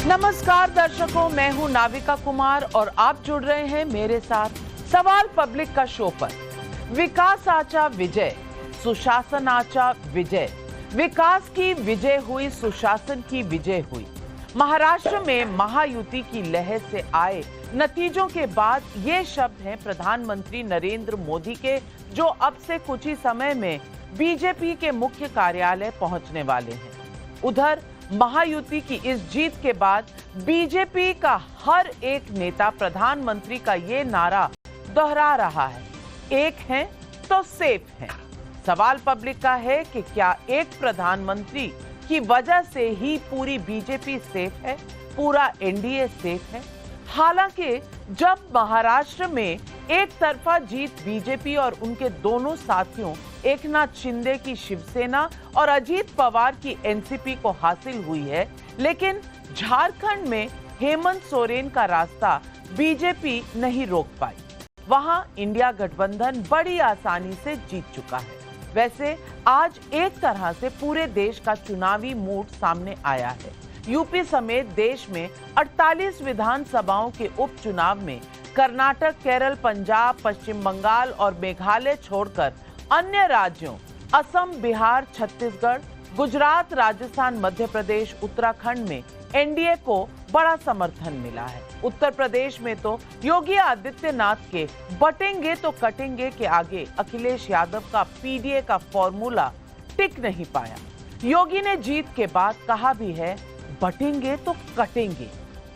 नमस्कार दर्शकों, मैं हूं नाविका कुमार और आप जुड़ रहे हैं मेरे साथ सवाल पब्लिक का शो पर। विकास आचा विजय, सुशासन आचा विजय। विकास की विजय हुई, सुशासन की विजय हुई। महाराष्ट्र में महायुति की लहर से आए नतीजों के बाद ये शब्द हैं प्रधानमंत्री नरेंद्र मोदी के, जो अब से कुछ ही समय में बीजेपी के मुख्य कार्यालय पहुंचने वाले हैं। उधर महायुति की इस जीत के बाद बीजेपी का हर एक नेता प्रधानमंत्री का ये नारा दोहरा रहा है, एक है तो सेफ है। सवाल पब्लिक का है कि क्या एक प्रधानमंत्री की वजह से ही पूरी बीजेपी सेफ है, पूरा एनडीए सेफ है? हालांकि जब महाराष्ट्र में एक तरफा जीत बीजेपी और उनके दोनों साथियों एकनाथ शिंदे की शिवसेना और अजीत पवार की एनसीपी को हासिल हुई है, लेकिन झारखंड में हेमंत सोरेन का रास्ता बीजेपी नहीं रोक पाई। वहां इंडिया गठबंधन बड़ी आसानी से जीत चुका है। वैसे आज एक तरह से पूरे देश का चुनावी मूड सामने आया है। यूपी समेत देश में 48 विधानसभाओं के उपचुनाव में कर्नाटक, केरल, पंजाब, पश्चिम बंगाल और मेघालय छोड़कर अन्य राज्यों असम, बिहार, छत्तीसगढ़, गुजरात, राजस्थान, मध्य प्रदेश, उत्तराखंड में एनडीए को बड़ा समर्थन मिला है। उत्तर प्रदेश में तो योगी आदित्यनाथ के बटेंगे तो कटेंगे के आगे अखिलेश यादव का पीडीए का फॉर्मूला टिक नहीं पाया। योगी ने जीत के बाद कहा भी है, बटेंगे तो कटेंगे,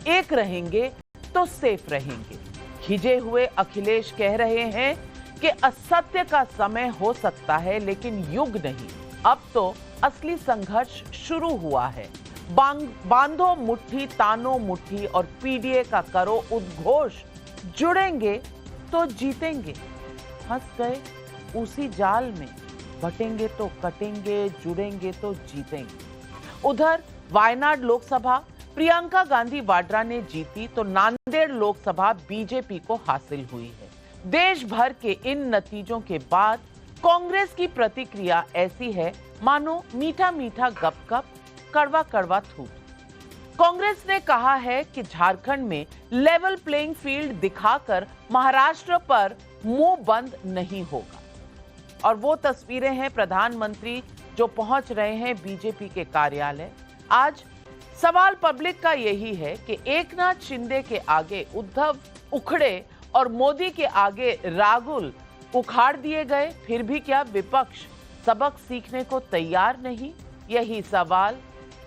एक रहेंगे तो सेफ रहेंगे। खिजे हुए अखिलेश कह रहे हैं कि असत्य का समय हो सकता है लेकिन युग नहीं। अब तो असली संघर्ष शुरू हुआ है। बांधो मुट्ठी, तानो मुट्ठी और पीडीए का करो उद्घोष। जुड़ेंगे तो जीतेंगे, फंस गए उसी जाल में। बटेंगे तो कटेंगे, जुड़ेंगे तो जीतेंगे। उधर वायनाड लोकसभा प्रियंका गांधी वाड्रा ने जीती तो नांदेड़ लोकसभा बीजेपी को हासिल हुई है। देश भर के इन नतीजों के बाद कांग्रेस की प्रतिक्रिया ऐसी है मानो मीठा मीठा गपगप, कड़वा कड़वा थूत। कांग्रेस ने कहा है कि झारखंड में लेवल प्लेइंग फील्ड दिखाकर महाराष्ट्र पर मुंह बंद नहीं होगा। और वो तस्वीरें हैं प्रधानमंत्री जो पहुंच रहे हैं बीजेपी के कार्यालय। आज सवाल पब्लिक का यही है कि एकनाथ शिंदे के आगे उद्धव उखड़े और मोदी के आगे राहुल उखाड़ दिए गए, फिर भी क्या विपक्ष सबक सीखने को तैयार नहीं? यही सवाल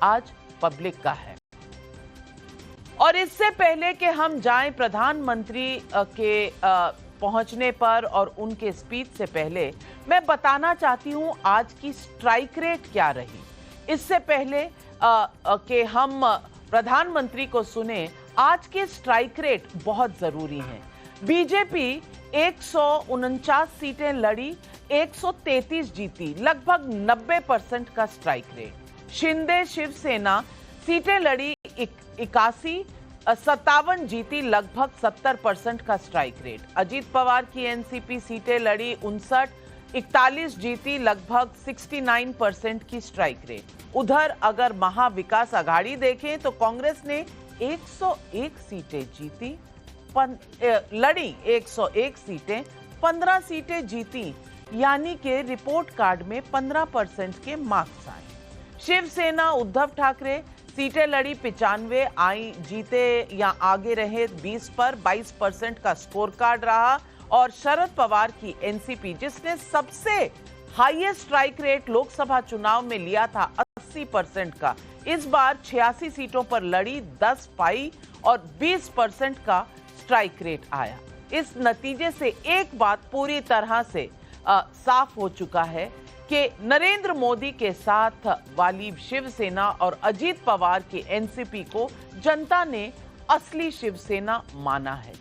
आज पब्लिक का है। और इससे पहले कि हम जाएं प्रधानमंत्री के पहुंचने पर और उनके स्पीच से पहले मैं बताना चाहती हूं आज की स्ट्राइक रेट क्या रही। इससे पहले कि हम प्रधानमंत्री को सुने, आज के स्ट्राइक रेट बहुत जरूरी हैं। बीजेपी 149 सीटें लड़ी, 133 जीती, लगभग 90% का स्ट्राइक रेट। शिंदे शिवसेना सीटें लड़ी 81, 57 जीती, लगभग 70% का स्ट्राइक रेट। अजीत पवार की एनसीपी सीटें लड़ी 59, 41 जीती, लगभग 69% की स्ट्राइक रेट। उधर अगर महाविकास आघाड़ी देखें तो कांग्रेस ने 101 सीटें जीती, लड़ी 101 सीटें, 15 सीटें जीती, यानी कि रिपोर्ट कार्ड में 15% के मार्क्स आए। शिवसेना उद्धव ठाकरे सीटें लड़ी 95, आई जीते या आगे रहे 20 पर, 22% का स्कोर कार्ड रहा। और शरद पवार की एनसीपी जिसने सबसे हाईएस्ट स्ट्राइक रेट लोकसभा चुनाव में लिया था 80% का, इस बार 86 सीटों पर लड़ी, 10 पाई और 20% का स्ट्राइक रेट आया। इस नतीजे से एक बात पूरी तरह से साफ हो चुका है कि नरेंद्र मोदी के साथ वाली शिवसेना और अजीत पवार की एनसीपी को जनता ने असली शिवसेना माना है।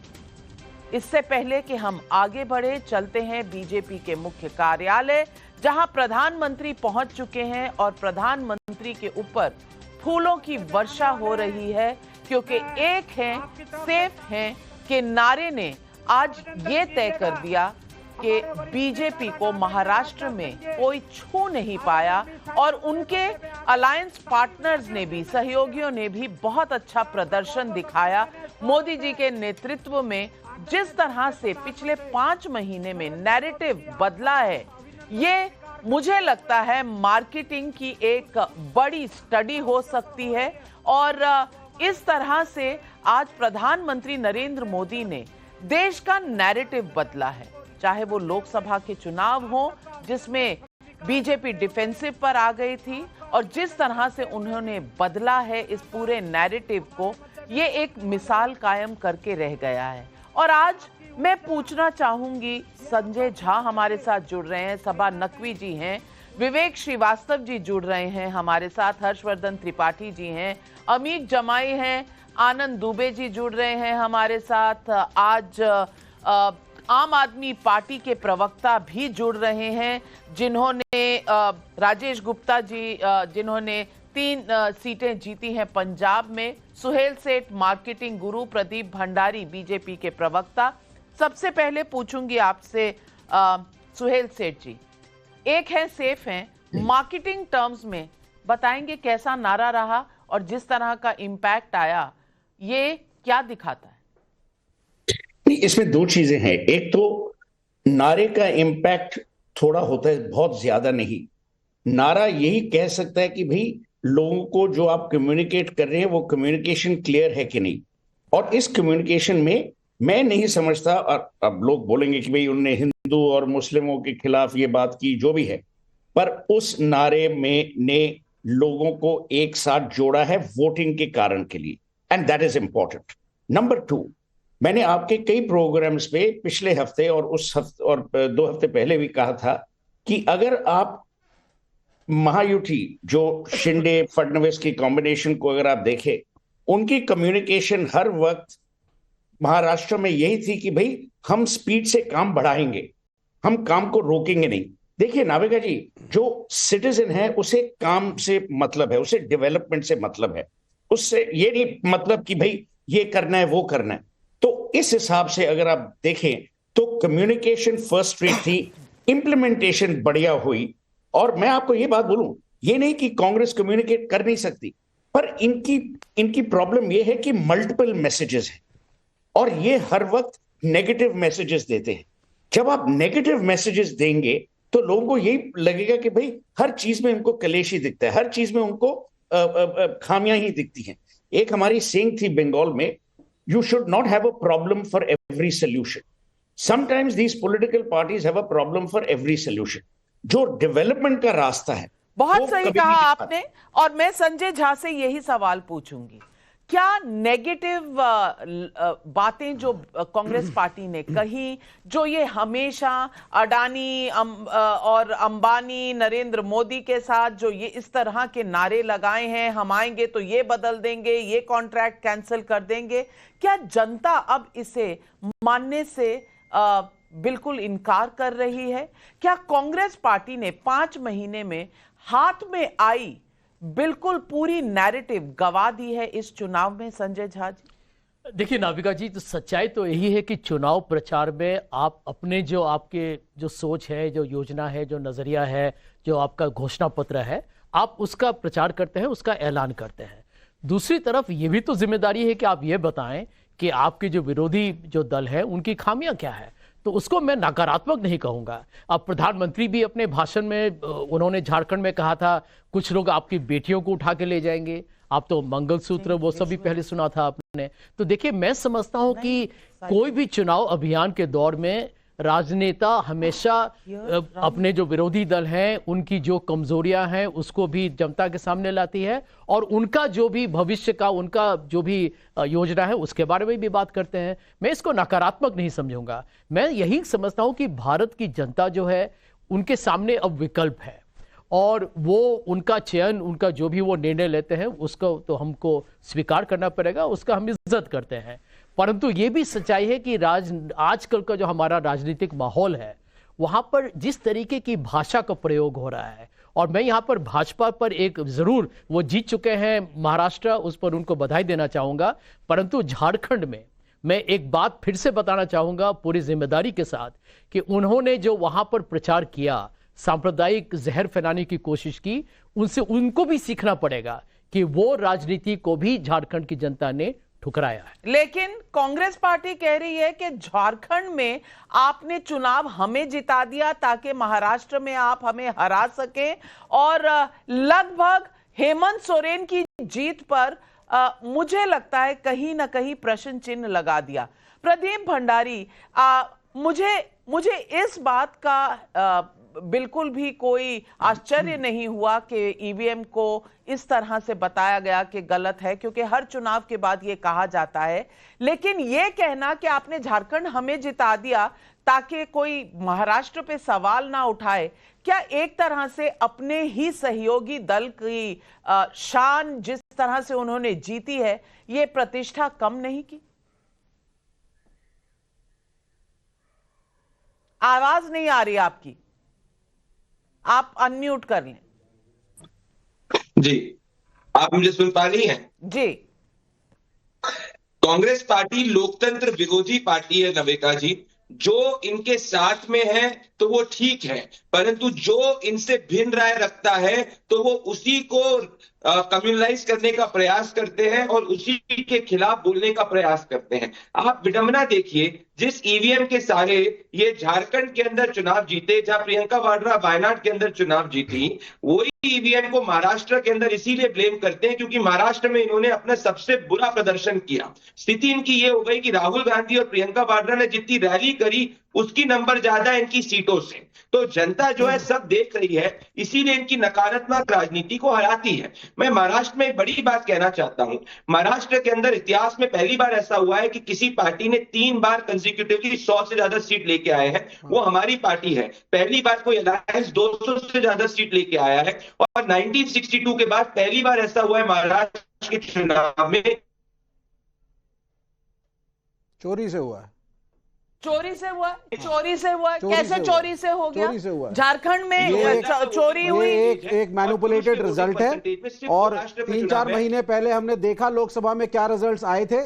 इससे पहले कि हम आगे बढ़े, चलते हैं बीजेपी के मुख्य कार्यालय, जहां प्रधानमंत्री पहुंच चुके हैं और प्रधानमंत्री के ऊपर फूलों की वर्षा हो रही है, क्योंकि एक है सेफ है के नारे ने आज ये तय कर दिया के बीजेपी को महाराष्ट्र में कोई छू नहीं पाया और उनके अलायंस पार्टनर्स ने भी, सहयोगियों ने भी बहुत अच्छा प्रदर्शन दिखाया। मोदी जी के नेतृत्व में जिस तरह से पिछले 5 महीने में नैरेटिव बदला है, ये मुझे लगता है मार्केटिंग की एक बड़ी स्टडी हो सकती है। और इस तरह से आज प्रधानमंत्री नरेंद्र मोदी ने देश का नैरेटिव बदला है, चाहे वो लोकसभा के चुनाव हो जिसमें बीजेपी डिफेंसिव पर आ गई थी, और जिस तरह से उन्होंने बदला है इस पूरे नैरेटिव को, ये एक मिसाल कायम करके रह गया है। और आज मैं पूछना चाहूंगी, संजय झा हमारे साथ जुड़ रहे हैं, सबा नकवी जी हैं, विवेक श्रीवास्तव जी जुड़ रहे हैं हमारे साथ, हर्षवर्धन त्रिपाठी जी हैं, अमीत जमाई हैं, आनंद दुबे जी जुड़ रहे हैं हमारे साथ, आज आम आदमी पार्टी के प्रवक्ता भी जुड़ रहे हैं जिन्होंने राजेश गुप्ता जी जिन्होंने 3 सीटें जीती हैं पंजाब में, सुहेल सेठ मार्केटिंग गुरु, प्रदीप भंडारी बीजेपी के प्रवक्ता। सबसे पहले पूछूंगी आपसे सुहेल सेठ जी, एक है सेफ हैं, मार्केटिंग टर्म्स में बताएंगे कैसा नारा रहा और जिस तरह का इंपैक्ट आया, ये क्या दिखाता है? इसमें 2 चीजें हैं। एक तो नारे का इंपैक्ट थोड़ा होता है, बहुत ज्यादा नहीं। नारा यही कह सकता है कि भाई लोगों को जो आप कम्युनिकेट कर रहे हैं वो कम्युनिकेशन क्लियर है कि नहीं। और इस कम्युनिकेशन में मैं नहीं समझता, और अब लोग बोलेंगे कि भाई उन्होंने हिंदू और मुस्लिमों के खिलाफ ये बात की, जो भी है, पर उस नारे में ने लोगों को एक साथ जोड़ा है वोटिंग के कारण के लिए, and that is important. Number 2, मैंने आपके कई प्रोग्राम्स पे पिछले हफ्ते और उस हफ्ते और 2 हफ्ते पहले भी कहा था कि अगर आप महायुति जो शिंदे फडणवीस की कॉम्बिनेशन को अगर आप देखें, उनकी कम्युनिकेशन हर वक्त महाराष्ट्र में यही थी कि भाई हम स्पीड से काम बढ़ाएंगे, हम काम को रोकेंगे नहीं। देखिए नाविका जी, जो सिटीजन है उसे काम से मतलब है, उसे डेवलपमेंट से मतलब है, उससे ये नहीं मतलब कि भाई ये करना है वो करना है। तो इस हिसाब से अगर आप देखें तो कम्युनिकेशन फर्स्ट रेट थी, इंप्लीमेंटेशन बढ़िया हुई। और मैं आपको ये बात बोलूं, ये नहीं कि कांग्रेस कम्युनिकेट कर नहीं सकती, पर इनकी प्रॉब्लम ये है कि मल्टीपल मैसेजेस हैं और ये हर वक्त नेगेटिव मैसेजेस देते हैं। जब आप नेगेटिव मैसेजेस देंगे तो लोगों को यही लगेगा कि भाई हर चीज में उनको कलेशी दिखता है, हर चीज में उनको खामियां ही दिखती हैं। एक हमारी सेइंग थी बंगाल में, you should not have a problem for every solution. Sometimes these political parties have a problem for every solution. जो डेवलपमेंट का रास्ता है, बहुत सही कहा आपने। और मैं संजय झा से यही सवाल पूछूंगी, क्या नेगेटिव बातें जो कांग्रेस पार्टी ने कही, जो ये हमेशा अडानी और अंबानी, नरेंद्र मोदी के साथ जो ये इस तरह के नारे लगाए हैं, हम आएंगे तो ये बदल देंगे, ये कॉन्ट्रैक्ट कैंसिल कर देंगे, क्या जनता अब इसे मानने से बिल्कुल इनकार कर रही है? क्या कांग्रेस पार्टी ने 5 महीने में हाथ में आई बिल्कुल पूरी नैरेटिव गवा दी है इस चुनाव में? संजय झा जी, देखिए नाविका जी, तो सच्चाई तो यही है कि चुनाव प्रचार में आप अपने जो आपके जो सोच है, जो योजना है, जो नजरिया है, जो आपका घोषणा पत्र है, आप उसका प्रचार करते हैं, उसका ऐलान करते हैं। दूसरी तरफ ये भी तो जिम्मेदारी है कि आप ये बताएं कि आपके जो विरोधी जो दल है उनकी खामियां क्या है। तो उसको मैं नकारात्मक नहीं कहूंगा। अब प्रधानमंत्री भी अपने भाषण में उन्होंने झारखंड में कहा था कुछ लोग आपकी बेटियों को उठा के ले जाएंगे, आप तो मंगलसूत्र वो सब भी पहले सुना था आपने। तो देखिए, मैं समझता हूं कि कोई भी चुनाव अभियान के दौर में राजनेता हमेशा अपने जो विरोधी दल हैं उनकी जो कमजोरियां हैं उसको भी जनता के सामने लाती है और उनका जो भी भविष्य का उनका जो भी योजना है उसके बारे में भी बात करते हैं। मैं इसको नकारात्मक नहीं समझूंगा। मैं यही समझता हूं कि भारत की जनता जो है उनके सामने अब विकल्प है और वो उनका चयन, उनका जो भी वो निर्णय लेते हैं उसको तो हमको स्वीकार करना पड़ेगा, उसका हम इज्जत करते हैं। परंतु ये भी सच्चाई है कि आजकल का जो हमारा राजनीतिक माहौल है वहां पर जिस तरीके की भाषा का प्रयोग हो रहा है, और मैं यहाँ पर भाजपा पर एक जरूर वो जीत चुके हैं महाराष्ट्र, उस पर उनको बधाई देना चाहूंगा, परंतु झारखंड में मैं एक बात फिर से बताना चाहूंगा पूरी जिम्मेदारी के साथ कि उन्होंने जो वहां पर प्रचार किया, सांप्रदायिक जहर फैलाने की कोशिश की, उनसे उनको भी सीखना पड़ेगा कि वो राजनीति को भी झारखंड की जनता ने ठुकराया है। लेकिन कांग्रेस पार्टी कह रही है कि झारखंड में आपने चुनाव हमें जिता दिया ताकि महाराष्ट्र में आप हमें हरा सके, और लगभग हेमंत सोरेन की जीत पर मुझे लगता है कहीं ना कहीं प्रश्न चिन्ह लगा दिया। प्रदीप भंडारी, मुझे इस बात का बिल्कुल भी कोई आश्चर्य नहीं हुआ कि ईवीएम को इस तरह से बताया गया कि गलत है, क्योंकि हर चुनाव के बाद ये कहा जाता है। लेकिन ये कहना कि आपने झारखंड हमें जिता दिया ताकि कोई महाराष्ट्र पे सवाल ना उठाए, क्या एक तरह से अपने ही सहयोगी दल की शान जिस तरह से उन्होंने जीती है, ये प्रतिष्ठा कम नहीं की? आवाज नहीं आ रही आपकी, आप अनम्यूट कर लें। जी, आप मुझे सुन पा रही हैं? जी। कांग्रेस पार्टी लोकतंत्र विरोधी पार्टी है नविका जी। जो इनके साथ में है तो वो ठीक है, परंतु जो इनसे भिन्न राय रखता है तो वो उसी को कम्युनलाइज करने का प्रयास करते हैं और उसी के खिलाफ बोलने का प्रयास करते हैं। आप विडंबना देखिए, जिस ईवीएम के सहारे ये झारखंड के अंदर चुनाव जीते, जहां प्रियंका वाड्रा वायनाड के अंदर चुनाव जीती, वही ईवीएम को महाराष्ट्र के अंदर इसीलिए ब्लेम करते हैं क्योंकि महाराष्ट्र में इन्होंने अपना सबसे बुरा प्रदर्शन किया। स्थिति इनकी ये हो गई कि राहुल गांधी और प्रियंका वाड्रा ने जितनी रैली करी उसकी नंबर ज्यादा इनकी सीटों से। तो जनता जो है सब देख रही है, इसीलिए इनकी नकारात्मक राजनीति को हराती है। मैं महाराष्ट्र में एक बड़ी बात कहना चाहता हूं। महाराष्ट्र के अंदर इतिहास में पहली बार ऐसा हुआ है कि किसी पार्टी ने 3 बार कंसेक्यूटिवली 100 से ज्यादा सीट लेके आए हैं, वो हमारी पार्टी है। पहली बार कोई अलायंस 200 से ज्यादा सीट लेके आया है, और 1962 के बाद पहली बार ऐसा हुआ है महाराष्ट्र के चुनाव में। चोरी से हुआ है। चोरी से हुआ? चोरी से हुआ? कैसे चोरी से हो गया? चोरी से हुआ। झारखंड में चोरी हुई। एक मैनिपुलेटेड रिजल्ट है, और 3-4 महीने पहले हमने देखा लोकसभा में क्या रिजल्ट्स आए थे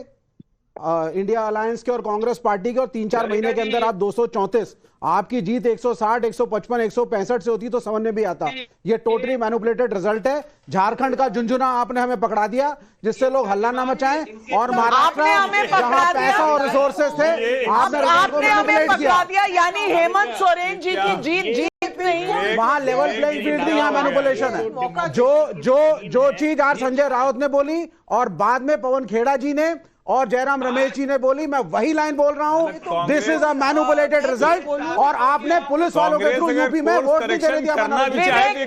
इंडिया अलायंस के और कांग्रेस पार्टी के, और 3-4 महीने के अंदर आप 234, आपकी जीत 160, 155, 165 से होती तो समझ में भी आता। ये टोटली मैनिपुलेटेड रिजल्ट है। झारखंड का झुंझुना आपने हमें पकड़ा दिया, जिससे लोग हल्ला ना मचाएं, और महाराष्ट्र जहां पैसा और रिसोर्सेस थे आपने हमें पकड़ा दिया। यानी हेमंत सोरेन जी की जीत नहीं, वहां लेवल प्लेइंग फील्ड नहीं, यहाँ मैनिपुलेशन है। जो चीज आज संजय राउत ने बोली और बाद में पवन खेड़ा जी ने और जयराम रमेश जी ने बोली, मैं वही लाइन बोल रहा हूं, this is a manipulated result. और आपने पुलिस वालों के थ्रू यूपी में वोट नहीं देने दिया।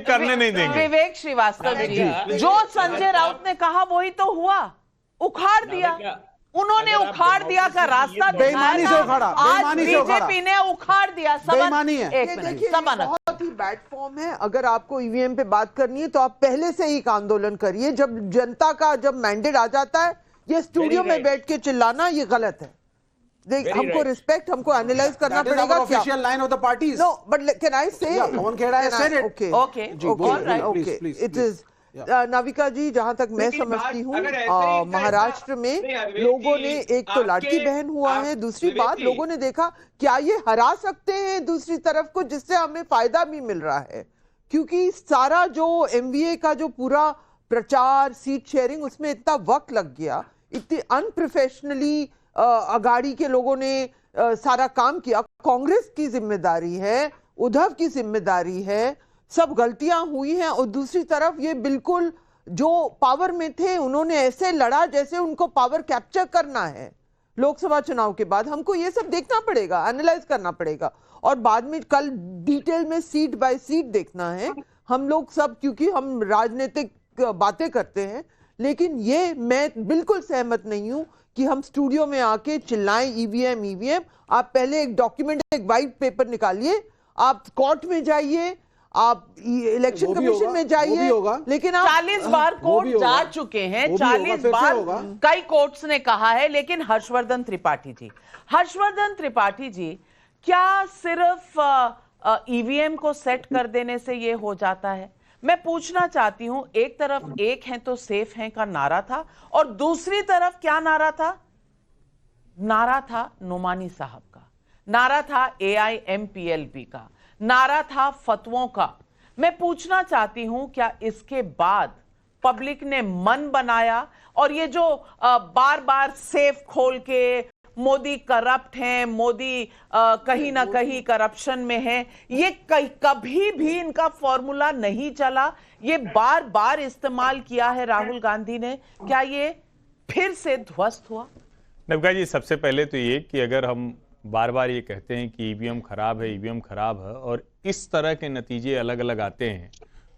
करने नहीं देंगे। विवेक श्रीवास्तव जी, जो संजय राउत ने कहा वही तो हुआ, उखाड़ दिया उन्होंने, उखाड़ दिया का रास्ता बेईमानी से उखाड़ा, आज बीजेपी ने उखाड़ दिया। बेईमानी है। एक मिनट, बहुत ही बैड फॉर्म है। अगर आपको ईवीएम पे बात करनी है तो आप पहले से ही एक आंदोलन करिए। जब जनता का जब मैंडेट आ जाता है, ये स्टूडियो में बैठ के चिल्लाना ये गलत है। हमको रिस्पेक्ट, हमको एनालाइज करना पड़ेगा। Official line of the parties. No, but can I say कौन खेड़ा है? Said it. Okay okay, it is Navika ji, जहां तक मैं समझती हूँ, महाराष्ट्र में लोगों ने, एक तो लाडली बहन हुआ है, दूसरी बात लोगों ने देखा क्या ये हरा सकते हैं दूसरी तरफ को, जिससे हमें फायदा भी मिल रहा है। क्योंकि सारा जो एमवीए का जो पूरा प्रचार, सीट शेयरिंग, उसमें इतना वक्त लग गया, इतनी अनप्रोफेशनली अगाड़ी के लोगों ने सारा काम किया। कांग्रेस की जिम्मेदारी है, उद्धव की जिम्मेदारी है, सब गलतियां हुई हैं। और दूसरी तरफ ये बिल्कुल जो पावर में थे उन्होंने ऐसे लड़ा जैसे उनको पावर कैप्चर करना है। लोकसभा चुनाव के बाद हमको ये सब देखना पड़ेगा, एनालाइज करना पड़ेगा, और बाद में कल डिटेल में सीट बाय सीट देखना है हम लोग सब, क्योंकि हम राजनीतिक बातें करते हैं। लेकिन ये मैं बिल्कुल सहमत नहीं हूं कि हम स्टूडियो में आके चिल्लाएं ईवीएम। आप पहले एक डॉक्यूमेंट, एक वाइट पेपर निकालिए, आप कोर्ट में जाइए, आप इलेक्शन कमीशन में जाइए, लेकिन आप 40 बार कोर्ट जा चुके हैं, 40 बार कई कोर्ट्स ने कहा है। लेकिन हर्षवर्धन त्रिपाठी जी, क्या सिर्फ ईवीएम को सेट कर देने से ये हो जाता है? मैं पूछना चाहती हूं, एक तरफ एक है तो सेफ है का नारा था, और दूसरी तरफ क्या नारा था? नारा था नोमानी साहब का, नारा था AIMPLB का, नारा था फतवों का। मैं पूछना चाहती हूं, क्या इसके बाद पब्लिक ने मन बनाया और ये जो बार बार सेफ खोल के मोदी करप्ट हैं, मोदी कहीं ना कहीं करप्शन में है, ये कभी भी इनका फॉर्मूला नहीं चला, ये बार बार इस्तेमाल किया है राहुल गांधी ने, क्या ये फिर से ध्वस्त हुआ? नविका जी, सबसे पहले तो ये कि अगर हम बार बार ये कहते हैं कि ईवीएम खराब है, ईवीएम खराब है, और इस तरह के नतीजे अलग अलग आते हैं,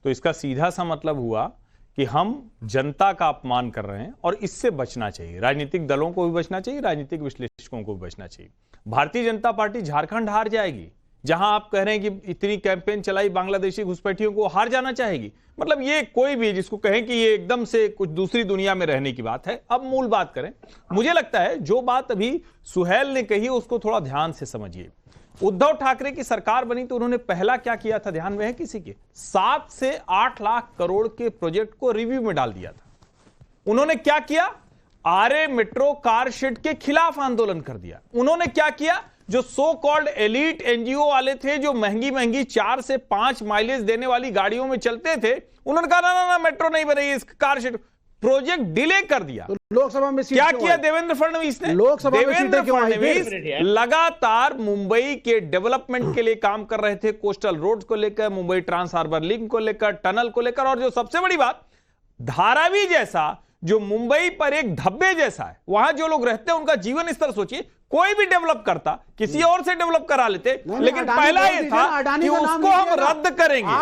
तो इसका सीधा सा मतलब हुआ कि हम जनता का अपमान कर रहे हैं और इससे बचना चाहिए। राजनीतिक दलों को भी बचना चाहिए, राजनीतिक विश्लेषकों को भी बचना चाहिए। भारतीय जनता पार्टी झारखंड हार जाएगी, जहां आप कह रहे हैं कि इतनी कैंपेन चलाई बांग्लादेशी घुसपैठियों को, हार जाना चाहेगी। मतलब ये कोई भी जिसको कहें कि ये एकदम से कुछ दूसरी दुनिया में रहने की बात है। अब मूल बात करें, मुझे लगता है जो बात अभी सुहेल ने कही उसको थोड़ा ध्यान से समझिए। उद्धव ठाकरे की सरकार बनी तो उन्होंने पहला क्या किया था, ध्यान में है किसी के? 7 से 8 लाख करोड़ के प्रोजेक्ट को रिव्यू में डाल दिया था। उन्होंने क्या किया? आरए मेट्रो कार शेड के खिलाफ आंदोलन कर दिया। उन्होंने क्या किया? जो सो कॉल्ड एलीट एनजीओ वाले थे, जो महंगी महंगी 4 से 5 माइलेज देने वाली गाड़ियों में चलते थे, उन्होंने कहा ना ना ना मेट्रो नहीं बनेगी, इस कार शेड प्रोजेक्ट डिले कर दिया। तो लोकसभा में क्या किया देवेंद्र फडणवीस ने? लोकसभा में देवेंद्र फडणवीस लगातार मुंबई के डेवलपमेंट के लिए काम कर रहे थे, कोस्टल रोड्स को लेकर, मुंबई ट्रांस हार्बर लिंक को लेकर, टनल को लेकर, और जो सबसे बड़ी बात, धारावी जैसा जो मुंबई पर एक धब्बे जैसा है, वहां जो लोग रहते हैं उनका जीवन स्तर सोचिए, कोई भी डेवलप करता किसी और से डेवलप करा लेते, लेकिन पहला ये था कि उसको हम रद्द करेंगे,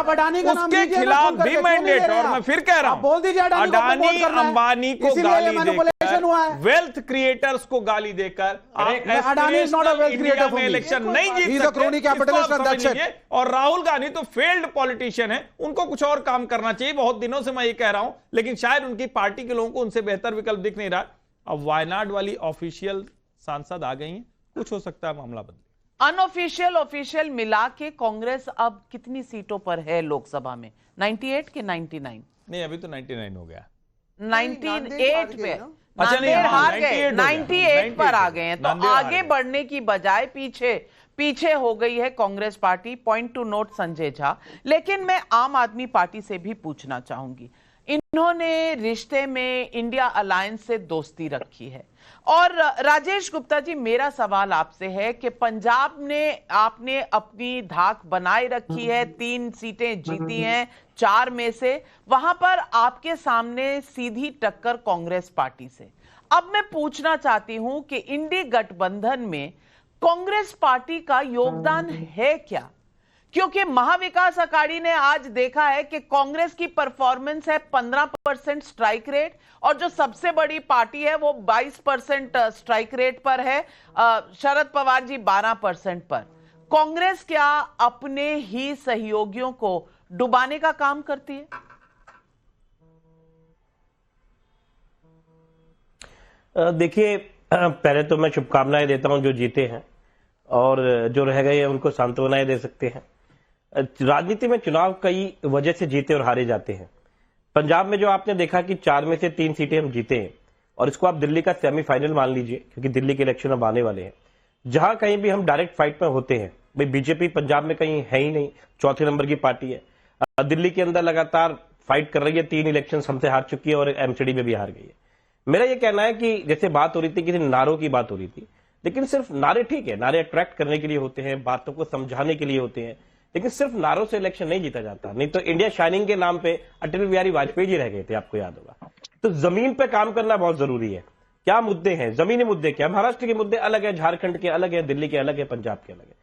उसके खिलाफ भी मैंडेट। और मैं फिर कह रहा हूं, अडानी अंबानी को गाली देकर, वेल्थ क्रिएटर्स को गाली देकर इंडिया में इलेक्शन नहीं जीत सकते। और राहुल गांधी तो फेल्ड पॉलिटिशियन है, उनको कुछ और काम करना चाहिए। बहुत दिनों से मैं ये कह रहा हूं, लेकिन शायद उनकी पार्टी के लोगों को उनसे बेहतर विकल्प दिख नहीं रहा। अब वायनाड वाली ऑफिशियल सांसद आ गई हैं, कुछ हो सकता है मामला बदले। अनऑफिशियल ऑफिशियल मिला के कांग्रेस अब कितनी सीटों पर है लोकसभा में? 98 के 99? नहीं, अभी तो 99 हो गया। 98 पे अच्छा, नहीं, हार गए, 98 पर आ गए हैं। तो आगे बढ़ने की बजाय पीछे हो गई है Congress party. Point two note Sanjay Jha. लेकिन मैं आम आदमी पार्टी से भी पूछना चाहूंगी, इन्होंने रिश्ते में इंडिया अलायंस से दोस्ती रखी है। और राजेश गुप्ता जी, मेरा सवाल आपसे है कि पंजाब ने आपने अपनी धाक बनाए रखी है, 3 सीटें जीती हैं 4 में से, वहां पर आपके सामने सीधी टक्कर कांग्रेस पार्टी से। अब मैं पूछना चाहती हूं कि इंडी गठबंधन में कांग्रेस पार्टी का योगदान है क्या? क्योंकि महाविकास अघाड़ी ने आज देखा है कि कांग्रेस की परफॉर्मेंस है 15% स्ट्राइक रेट, और जो सबसे बड़ी पार्टी है वो 22% स्ट्राइक रेट पर है, शरद पवार जी 12% पर। कांग्रेस क्या अपने ही सहयोगियों को डुबाने का काम करती है? देखिए, पहले तो मैं शुभकामनाएं देता हूं जो जीते हैं, और जो रह गए हैं उनको सांत्वनाएं दे सकते हैं। राजनीति में चुनाव कई वजह से जीते और हारे जाते हैं। पंजाब में जो आपने देखा कि 4 में से 3 सीटें हम जीते हैं, और इसको आप दिल्ली का सेमीफाइनल मान लीजिए, क्योंकि दिल्ली के इलेक्शन अब आने वाले हैं, जहां कहीं भी हम डायरेक्ट फाइट में होते हैं। भाई बीजेपी पंजाब में कहीं है ही नहीं, 4थे नंबर की पार्टी है। दिल्ली के अंदर लगातार फाइट कर रही है, 3 इलेक्शन हमसे हार चुकी है और एमसीडी में भी हार गई है। मेरा यह कहना है कि जैसे बात हो रही थी, किसी नारों की बात हो रही थी, लेकिन सिर्फ नारे ठीक है, नारे अट्रैक्ट करने के लिए होते हैं, बातों को समझाने के लिए होते हैं, लेकिन सिर्फ नारों से इलेक्शन नहीं जीता जाता। नहीं तो इंडिया शाइनिंग के नाम पे अटल बिहारी वाजपेयी जी रह गए थे, आपको याद होगा। तो जमीन पे काम करना बहुत जरूरी है। क्या मुद्दे हैं, जमीनी मुद्दे क्या? महाराष्ट्र के मुद्दे अलग है, झारखंड के अलग है, दिल्ली के अलग है, पंजाब के अलग है।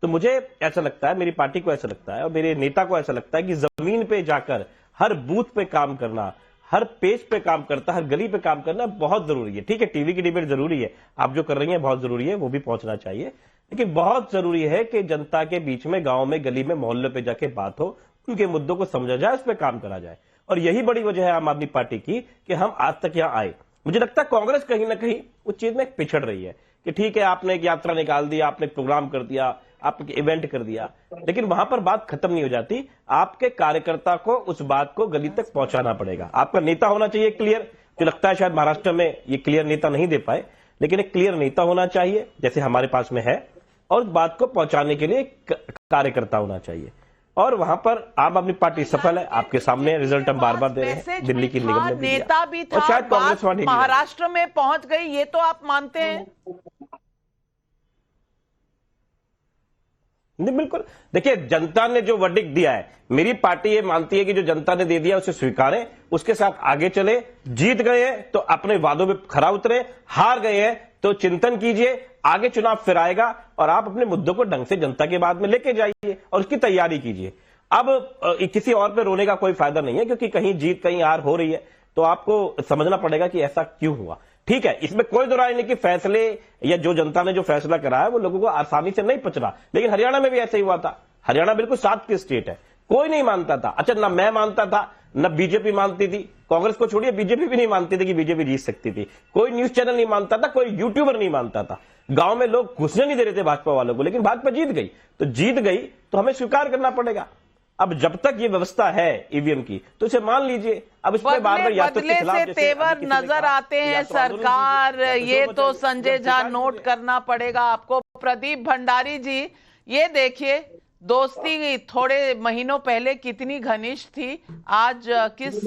तो मुझे ऐसा लगता है, मेरी पार्टी को ऐसा लगता है, और मेरे नेता को ऐसा लगता है कि जमीन पे जाकर हर बूथ पे काम करना, हर पेज पे काम करता, हर गली पे काम करना बहुत जरूरी है। ठीक है, टीवी की डिबेट जरूरी है, आप जो कर रही हैं बहुत जरूरी है, वो भी पहुंचना चाहिए, लेकिन बहुत जरूरी है कि जनता के बीच में, गांव में, गली में, मोहल्ले पे जाके बात हो, उनके मुद्दों को समझा जाए, उस पर काम करा जाए। और यही बड़ी वजह है आम आदमी पार्टी की कि हम आज तक यहां आए। मुझे लगता है कांग्रेस कहीं ना कहीं उस चीज में पिछड़ रही है कि ठीक है, आपने एक यात्रा निकाल दी, आपने प्रोग्राम कर दिया, आपने इवेंट कर दिया, लेकिन वहां पर बात खत्म नहीं हो जाती। आपके कार्यकर्ता को उस बात को गली तक पहुंचाना पड़ेगा। आपका नेता होना चाहिए क्लियर, जो लगता है शायद महाराष्ट्र में ये क्लियर नेता नहीं दे पाए, लेकिन एक क्लियर नेता होना चाहिए जैसे हमारे पास में है, और उस बात को पहुंचाने के लिए कार्यकर्ता होना चाहिए। और वहां पर आम आदमी पार्टी सफल है, आपके सामने रिजल्ट हम बार बार दे रहे हैं, दिल्ली की निगम में नेता भी था, और शायद कांग्रेस वाली महाराष्ट्र में पहुंच गई, ये तो आप मानते हैं? नहीं, बिल्कुल। देखिए, जनता ने जो वर्डिक्ट दिया है, मेरी पार्टी ये मानती है कि जो जनता ने दे दिया उसे स्वीकारें, उसके साथ आगे चले। जीत गए हैं तो अपने वादों में खरा उतरे, हार गए हैं तो चिंतन कीजिए, आगे चुनाव फिर आएगा और आप अपने मुद्दों को ढंग से जनता के बाद में लेके जाइए और उसकी तैयारी कीजिए। अब किसी और पे रोने का कोई फायदा नहीं है, क्योंकि कहीं जीत कहीं हार हो रही है, तो आपको समझना पड़ेगा कि ऐसा क्यों हुआ। ठीक है, इसमें कोई दो राय नहीं कि फैसले या जो जनता ने जो फैसला करा है वो लोगों को आसानी से नहीं पच रहा, लेकिन हरियाणा में भी ऐसा ही हुआ था। हरियाणा बिल्कुल साथ की स्टेट है, कोई नहीं मानता था। अच्छा, ना मैं मानता था, न बीजेपी मानती थी, कांग्रेस को छोड़िए बीजेपी भी नहीं मानती थी कि बीजेपी जीत सकती थी, कोई न्यूज चैनल नहीं मानता था, कोई यूट्यूबर नहीं मानता था, गांव में लोग घुसने नहीं दे रहे थे भाजपा वालों को, लेकिन भाजपा जीत गई। तो जीत गई तो हमें स्वीकार करना पड़ेगा। अब जब तक ये व्यवस्था है ईवीएम की, तो इसे मान लीजिए। अब इसमें बार-बार बदले से तेवर नजर आते हैं सरकार, ये तो संजय झा नोट करना पड़ेगा आपको। प्रदीप भंडारी जी, ये देखिए, दोस्ती थोड़े महीनों पहले कितनी घनिष्ठ थी, आज किस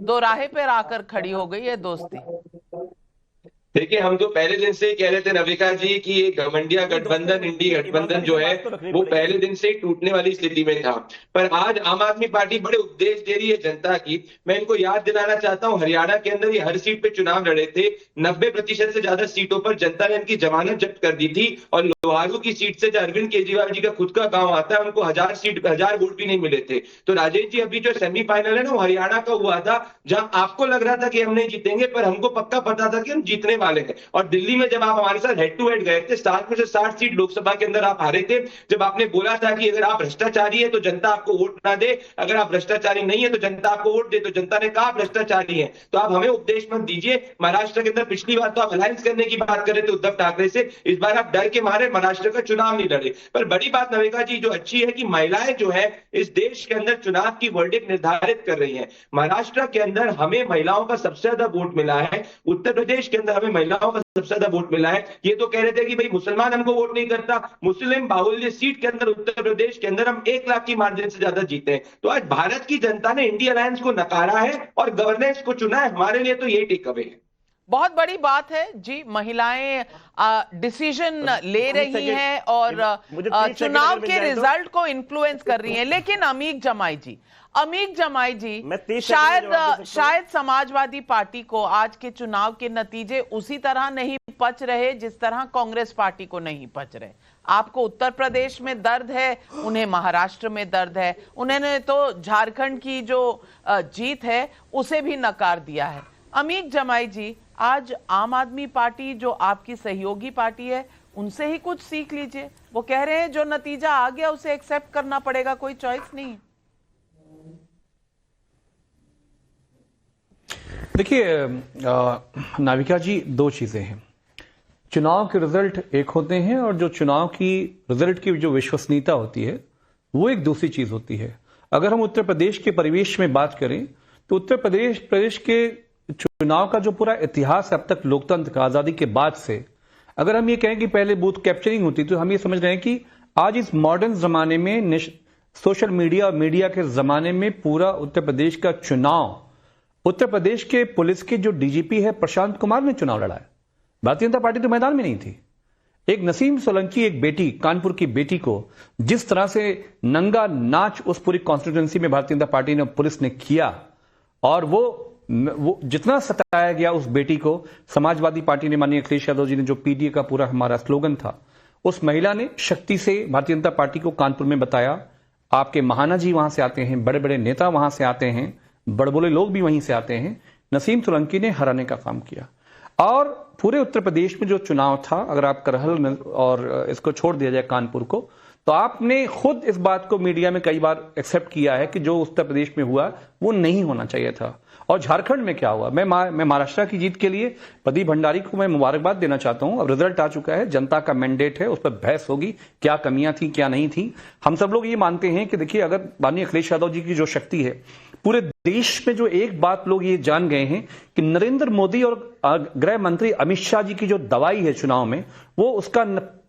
दोराहे पर आकर खड़ी हो गई है दोस्ती। देखिए, हम तो पहले दिन से ही कह रहे थे नविका जी कि ये घमंडिया गठबंधन, इंडी गठबंधन जो है वो पहले दिन से ही टूटने वाली स्थिति में था। पर आज आम आदमी पार्टी बड़े उपदेश दे रही है जनता की। मैं इनको याद दिलाना चाहता हूं, हरियाणा के अंदर ये हर सीट पे चुनाव लड़े थे, 90% से ज्यादा सीटों पर जनता ने इनकी जमानत जब्त कर दी थी। और लोहारू की सीट से जो अरविंद केजरीवाल जी का खुद का गांव आता है, उनको 1000 वोट भी नहीं मिले थे। तो राजेश जी, अभी जो सेमीफाइनल है ना, वो हरियाणा का हुआ था, जहां आपको लग रहा था कि हम नहीं जीतेंगे, पर हमको पक्का पता था कि हम जीतने वाले हैं। और दिल्ली में जब आप हमारे साथ हेड टू हेड गए थे, 60 में से 60 सीट लोकसभा के अंदर आप हारे थे। जब आपने बोला था कि अगर आप भ्रष्टाचारी है तो जनता आपको वोट ना दे, अगर आप भ्रष्टाचारी नहीं है तो जनता आपको वोट दे, तो जनता ने कहा भ्रष्टाचारी है। तो आप हमें उपदेश मत दीजिए। महाराष्ट्र के अंदर पिछली बार तो आप अलायंस करने की बात कर रहे थे उद्धव ठाकरे से, इस बार आप डर के मारे महाराष्ट्र का चुनाव नहीं लड़े। पर बड़ी बात नविका जी जो अच्छी है कि महिलाएं जो है इस देश के अंदर चुनाव की वर्डिक्ट निर्धारित कर रही हैं। महाराष्ट्र के अंदर हमें महिलाओं का सबसे ज्यादा वोट मिला है, उत्तर प्रदेश के अंदर हमें महिलाओं का सबसे ज्यादा वोट मिला है। ये तो कह रहे थे कि भाई मुसलमान हमको वोट नहीं करता, मुस्लिम बाहुल्य सीट के अंदर उत्तर प्रदेश के अंदर हम 1 लाख की मार्जिन से ज्यादा जीते हैं। तो आज भारत की जनता ने इंडिया अलायंस को नकारा है और गवर्नेंस को चुना है। हमारे लिए तो यही टेक अवे है। बहुत बड़ी बात है जी, महिलाएं डिसीजन ले रही हैं और चुनाव के रिजल्ट को इन्फ्लुएंस कर रही हैं। लेकिन अमीक जमाई जी, शायद समाजवादी पार्टी को आज के चुनाव के नतीजे उसी तरह नहीं पच रहे जिस तरह कांग्रेस पार्टी को नहीं पच रहे। आपको उत्तर प्रदेश में दर्द है, उन्हें महाराष्ट्र में दर्द है, उन्होंने तो झारखंड की जो जीत है उसे भी नकार दिया है। अमीक जमाई जी, आज आम आदमी पार्टी जो आपकी सहयोगी पार्टी है, उनसे ही कुछ सीख लीजिए। वो कह रहे हैं जो नतीजा आ गया उसे एक्सेप्ट करना पड़ेगा, कोई चॉइस नहीं। देखिए नाविका जी, दो चीजें हैं। चुनाव के रिजल्ट एक होते हैं और जो चुनाव की रिजल्ट की जो विश्वसनीयता होती है वो एक दूसरी चीज होती है। अगर हम उत्तर प्रदेश के परिवेश में बात करें तो उत्तर प्रदेश के चुनाव का जो पूरा इतिहास है अब तक लोकतंत्र का, आजादी के बाद से, अगर हम ये कहें कि पहले बूथ कैप्चरिंग होती तो हम ये समझ रहे हैं कि आज इस मॉडर्न जमाने में, सोशल मीडिया और मीडिया के जमाने में, पूरा उत्तर प्रदेश का चुनाव, उत्तर प्रदेश के पुलिस के जो डीजीपी है प्रशांत कुमार ने चुनाव लड़ा है। भारतीय जनता पार्टी तो मैदान में नहीं थी। एक नसीम सोलंकी, एक बेटी, कानपुर की बेटी को जिस तरह से नंगा नाच उस पूरी कॉन्स्टिट्यूंसी में भारतीय जनता पार्टी ने, पुलिस ने किया, और वो जितना सताया गया उस बेटी को, समाजवादी पार्टी ने, माननीय अखिलेश यादव जी ने, जो पीडीए का पूरा हमारा स्लोगन था, उस महिला ने शक्ति से भारतीय जनता पार्टी को कानपुर में बताया। आपके महाना जी वहां से आते हैं, बड़े बड़े नेता वहां से आते हैं, बड़बोले लोग भी वहीं से आते हैं। नसीम सोलंकी ने हराने का काम किया। और पूरे उत्तर प्रदेश में जो चुनाव था, अगर आप करहल और इसको छोड़ दिया जाए कानपुर को, तो आपने खुद इस बात को मीडिया में कई बार एक्सेप्ट किया है कि जो उत्तर प्रदेश में हुआ वो नहीं होना चाहिए था। और झारखंड में क्या हुआ, मैं महाराष्ट्र की जीत के लिए प्रदीप भंडारी को मैं मुबारकबाद देना चाहता हूं। अब रिजल्ट आ चुका है, जनता का मैंडेट है, उस पर बहस होगी, क्या कमियां थी क्या नहीं थी। हम सब लोग ये मानते हैं कि देखिए, अगर माननीय अखिलेश यादव जी की जो शक्ति है, पूरे देश में जो एक बात लोग ये जान गए हैं कि नरेंद्र मोदी और गृह मंत्री अमित शाह जी की जो दवाई है चुनाव में, वो उसका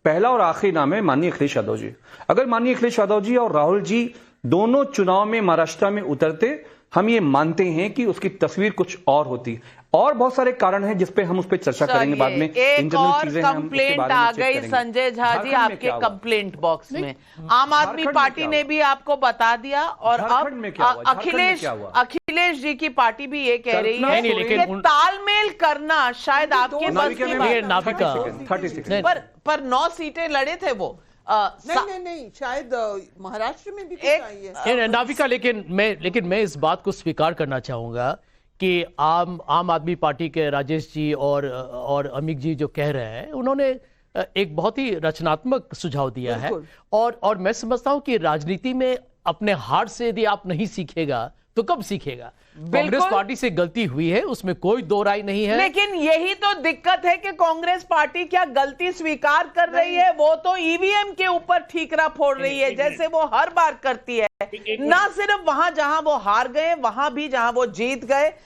पहला और आखिरी नाम है माननीय अखिलेश यादव जी। अगर माननीय अखिलेश यादव जी और राहुल जी दोनों चुनाव में महाराष्ट्र में उतरते, हम ये मानते हैं कि उसकी तस्वीर कुछ और होती। और बहुत सारे कारण हैं जिस पे हम उस पर चर्चा करेंगे बाद में। एक और कंप्लेंट आ गई संजय झा जी आपके कंप्लेंट बॉक्स में। आम आदमी पार्टी ने भी आपको बता दिया और अब अखिलेश जी की पार्टी भी ये कह रही है कि तालमेल करना शायद आपके बस की बात नहीं। पर 9 सीटें लड़े थे वो। नहीं, शायद महाराष्ट्र में भी कुछ आई है नाविका। लेकिन मैं इस बात को स्वीकार करना चाहूंगा कि आम आदमी पार्टी के राजेश जी और अमित जी जो कह रहे हैं, उन्होंने एक बहुत ही रचनात्मक सुझाव दिया है। और मैं समझता हूं कि राजनीति में अपने हार से यदि आप नहीं सीखेगा तो कब सीखेगा। कांग्रेस पार्टी से गलती हुई है, उसमें कोई दो राय नहीं है। लेकिन यही तो दिक्कत है कि कांग्रेस पार्टी क्या गलती स्वीकार कर रही है? वो तो ईवीएम के ऊपर ठीकरा फोड़ रही है जैसे वो हर बार करती है। ना सिर्फ वहां जहां वो हार गए, वहां भी जहां वो जीत गए